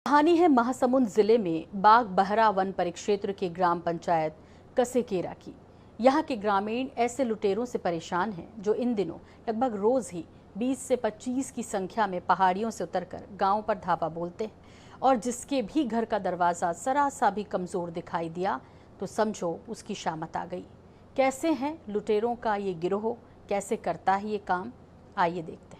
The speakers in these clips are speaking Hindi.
कहानी है महासमुंद जिले में बाग बहरा वन परिक्षेत्र के ग्राम पंचायत कसेकेरा की। यहाँ के ग्रामीण ऐसे लुटेरों से परेशान हैं जो इन दिनों लगभग रोज ही 20 से 25 की संख्या में पहाड़ियों से उतरकर गांव पर धावा बोलते हैं और जिसके भी घर का दरवाजा जरा सा भी कमजोर दिखाई दिया तो समझो उसकी शामत आ गई। कैसे हैं लुटेरों का ये गिरोह, कैसे करता है ये काम, आइए देखते हैं।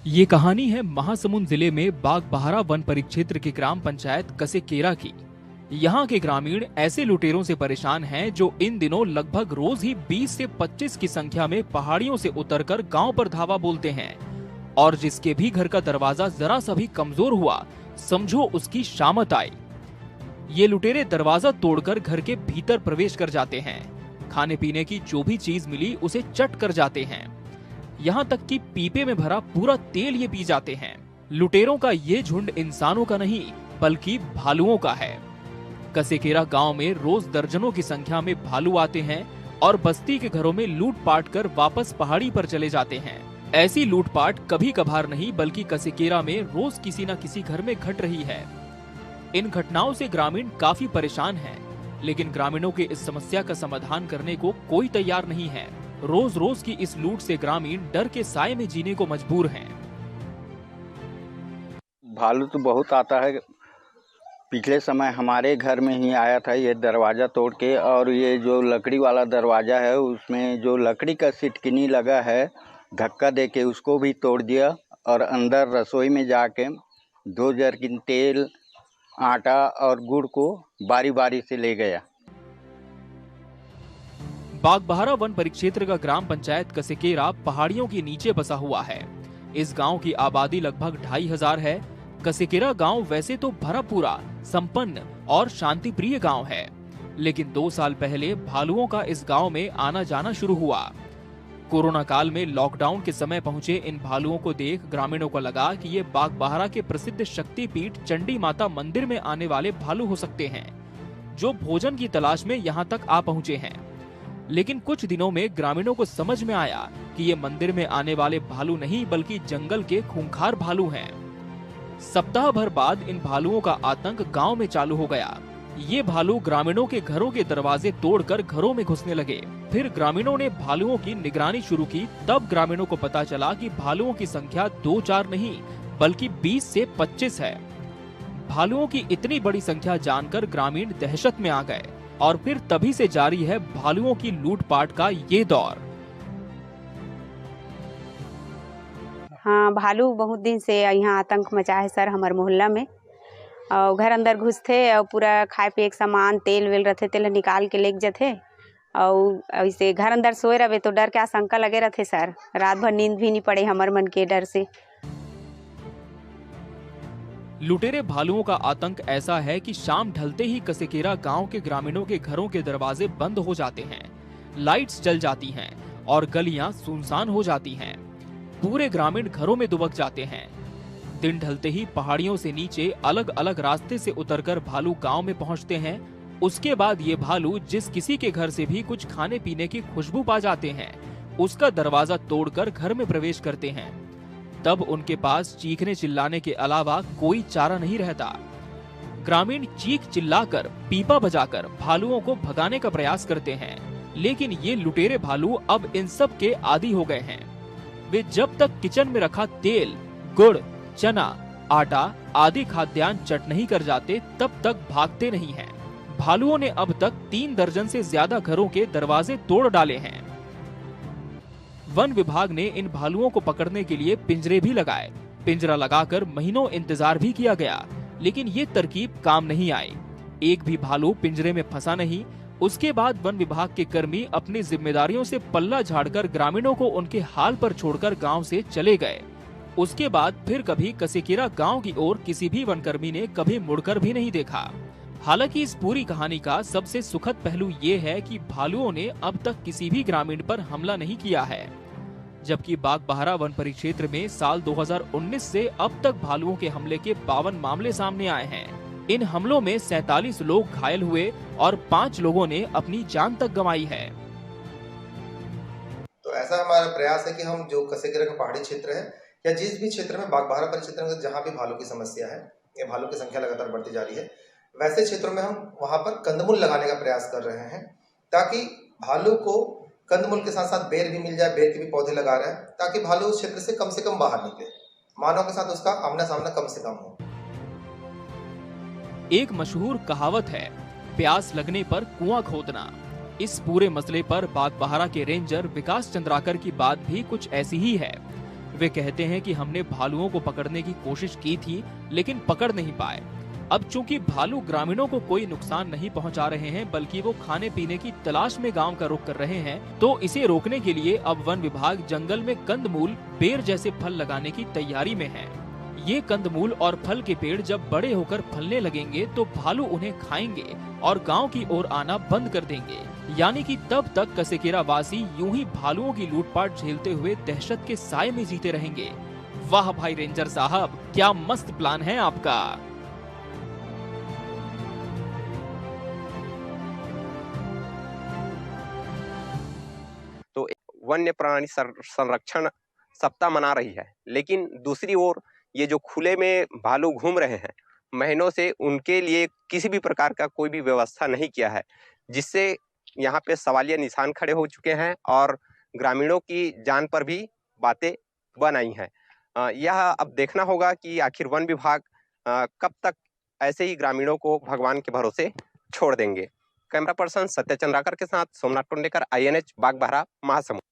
ये कहानी है महासमुंद जिले में बाग बहरा वन परिक्षेत्र के ग्राम पंचायत कसेकेरा की। यहाँ के ग्रामीण ऐसे लुटेरों से परेशान हैं जो इन दिनों लगभग रोज ही 20 से 25 की संख्या में पहाड़ियों से उतरकर गांव पर धावा बोलते हैं और जिसके भी घर का दरवाजा जरा सा भी कमजोर हुआ समझो उसकी शामत आई। ये लुटेरे दरवाजा तोड़कर घर के भीतर प्रवेश कर जाते हैं। खाने पीने की जो भी चीज मिली उसे चट कर जाते हैं। यहाँ तक कि पीपे में भरा पूरा तेल ये पी जाते हैं। लुटेरों का ये झुंड इंसानों का नहीं बल्कि भालुओं का है। कसेकेरा गांव में रोज दर्जनों की संख्या में भालू आते हैं और बस्ती के घरों में लूटपाट कर वापस पहाड़ी पर चले जाते हैं। ऐसी लूटपाट कभी कभार नहीं बल्कि कसेकेरा में रोज किसी न किसी घर में घट रही है। इन घटनाओं से ग्रामीण काफी परेशान हैं, लेकिन ग्रामीणों के इस समस्या का समाधान करने को कोई तैयार नहीं है। रोज रोज की इस लूट से ग्रामीण डर के साए में जीने को मजबूर हैं। भालू तो बहुत आता है। पिछले समय हमारे घर में ही आया था ये दरवाजा तोड़ के, और ये जो लकड़ी वाला दरवाजा है उसमें जो लकड़ी का सिटकिनी लगा है धक्का दे के उसको भी तोड़ दिया और अंदर रसोई में जाके 2 जरकिन तेल, आटा और गुड़ को बारी बारी से ले गया। बाग बहरा वन परिक्षेत्र का ग्राम पंचायत कसेकेरा पहाड़ियों के नीचे बसा हुआ है। इस गांव की आबादी लगभग 2500 है। कसेकेरा गांव वैसे तो भरा पूरा, संपन्न और शांति प्रिय गांव है, लेकिन 2 साल पहले भालुओं का इस गांव में आना जाना शुरू हुआ। कोरोना काल में लॉकडाउन के समय पहुंचे इन भालुओं को देख ग्रामीणों को लगा कि ये बाग बहरा के प्रसिद्ध शक्तिपीठ चंडी माता मंदिर में आने वाले भालू हो सकते हैं, जो भोजन की तलाश में यहाँ तक आ पहुंचे हैं। लेकिन कुछ दिनों में ग्रामीणों को समझ में आया कि ये मंदिर में आने वाले भालू नहीं बल्कि जंगल के खूंखार भालू हैं। सप्ताह भर बाद इन भालुओं का आतंक गांव में चालू हो गया। ये भालू ग्रामीणों के घरों के दरवाजे तोड़कर घरों में घुसने लगे। फिर ग्रामीणों ने भालुओं की निगरानी शुरू की। तब ग्रामीणों को पता चला कि भालुओं की संख्या 2-4 नहीं बल्कि 20 से 25 है। भालुओं की इतनी बड़ी संख्या जानकर ग्रामीण दहशत में आ गए और फिर तभी से जारी है भालुओं की लूटपाट का ये दौर। हाँ, भालू बहुत दिन से यहाँ आतंक मचा है सर हमारे मोहल्ला में। और घर अंदर घुसते और पूरा खाए पिए के सामान तेल वेल रहते तेल निकाल के ले जाते और ऐसे घर अंदर सोए रहे तो डर के आशंका लगे रहते सर। रात भर नींद भी नहीं पड़े हमारे मन के डर से। लुटेरे भालुओं का आतंक ऐसा है कि शाम ढलते ही कसेकेरा गांव के ग्रामीणों के घरों के दरवाजे बंद हो जाते हैं, लाइट्स जल जाती हैं और गलियां सुनसान हो जाती हैं। पूरे ग्रामीण घरों में दुबक जाते हैं। दिन ढलते ही पहाड़ियों से नीचे अलग अलग रास्ते से उतरकर भालू गांव में पहुंचते हैं। उसके बाद ये भालू जिस किसी के घर से भी कुछ खाने पीने की खुशबू पा जाते हैं उसका दरवाजा तोड़कर घर में प्रवेश करते हैं। तब उनके पास चीखने चिल्लाने के अलावा कोई चारा नहीं रहता। ग्रामीण चीख चिल्लाकर पीपा बजाकर भालुओं को भगाने का प्रयास करते हैं, लेकिन ये लुटेरे भालू अब इन सब के आदी हो गए हैं। वे जब तक किचन में रखा तेल, गुड़, चना, आटा आदि खाद्यान्न चट नहीं कर जाते तब तक भागते नहीं हैं। भालुओं ने अब तक 3 दर्जन से ज्यादा घरों के दरवाजे तोड़ डाले हैं। वन विभाग ने इन भालुओं को पकड़ने के लिए पिंजरे भी लगाए। पिंजरा लगाकर महीनों इंतजार भी किया गया, लेकिन ये तरकीब काम नहीं आई। एक भी भालू पिंजरे में फंसा नहीं। उसके बाद वन विभाग के कर्मी अपनी जिम्मेदारियों से पल्ला झाड़कर ग्रामीणों को उनके हाल पर छोड़कर गांव से चले गए। उसके बाद फिर कभी कसेकेरा गांव की ओर किसी भी वनकर्मी ने कभी मुड़कर भी नहीं देखा। हालांकि इस पूरी कहानी का सबसे सुखद पहलू ये है कि भालुओं ने अब तक किसी भी ग्रामीण पर हमला नहीं किया है, जबकि बाग बहरा वन परिक्षेत्र में साल 2019 से अब तक भालुओं के हमले के 52 मामले सामने आए हैं। इन हमलों में 47 लोग घायल हुए और 5 लोगों ने अपनी जान तक गंवाई है। ऐसा हमारा प्रयास है कि हम जो कसेकेरा का पहाड़ी क्षेत्र है या जिस भी क्षेत्र में बागबाहरा परिक्षेत्र में जहाँ भी भालू की समस्या है या भालू की संख्या लगातार बढ़ती जा रही है, वैसे क्षेत्रों में हम वहाँ पर कंदमूल लगाने का प्रयास कर रहे हैं, ताकि भालू को कंदमूल के साथ साथ बेर भी मिल जाए, बेर के भी पौधे लगा रहे हैं, ताकि भालू उस क्षेत्र से कम बाहर निकले, मानव के साथ उसका आमना सामना कम से कम हो। एक मशहूर कहावत है, प्यास लगने पर कुआं खोदना। इस पूरे मसले पर बागबाहरा के रेंजर विकास चंद्राकर की बात भी कुछ ऐसी ही है। वे कहते हैं कि हमने भालुओं को पकड़ने की कोशिश की थी, लेकिन पकड़ नहीं पाए। अब चूंकि भालू ग्रामीणों को कोई नुकसान नहीं पहुंचा रहे हैं, बल्कि वो खाने पीने की तलाश में गांव का रुख कर रहे हैं, तो इसे रोकने के लिए अब वन विभाग जंगल में कंदमूल, बेर जैसे फल लगाने की तैयारी में है। ये कंदमूल और फल के पेड़ जब बड़े होकर फलने लगेंगे तो भालू उन्हें खाएंगे और गांव की ओर आना बंद कर देंगे। यानी कि तब तक कसेकेरा वासी यूं ही भालुओं की लूटपाट झेलते हुए दहशत के साए में जीते रहेंगे। वाह भाई रेंजर साहब, क्या मस्त प्लान है आपका। तो वन्य प्राणी संरक्षण सप्ताह मना रही है, लेकिन दूसरी ओर ये जो खुले में भालू घूम रहे हैं महीनों से, उनके लिए किसी भी प्रकार का कोई भी व्यवस्था नहीं किया है, जिससे यहाँ पे सवालिया निशान खड़े हो चुके हैं और ग्रामीणों की जान पर भी बातें बन आई हैं। यह अब देखना होगा कि आखिर वन विभाग कब तक ऐसे ही ग्रामीणों को भगवान के भरोसे छोड़ देंगे। कैमरा पर्सन सत्य चंद्राकर के साथ सोमनाथ टोंडेकर, INH बागबाहरा, महासमुंद।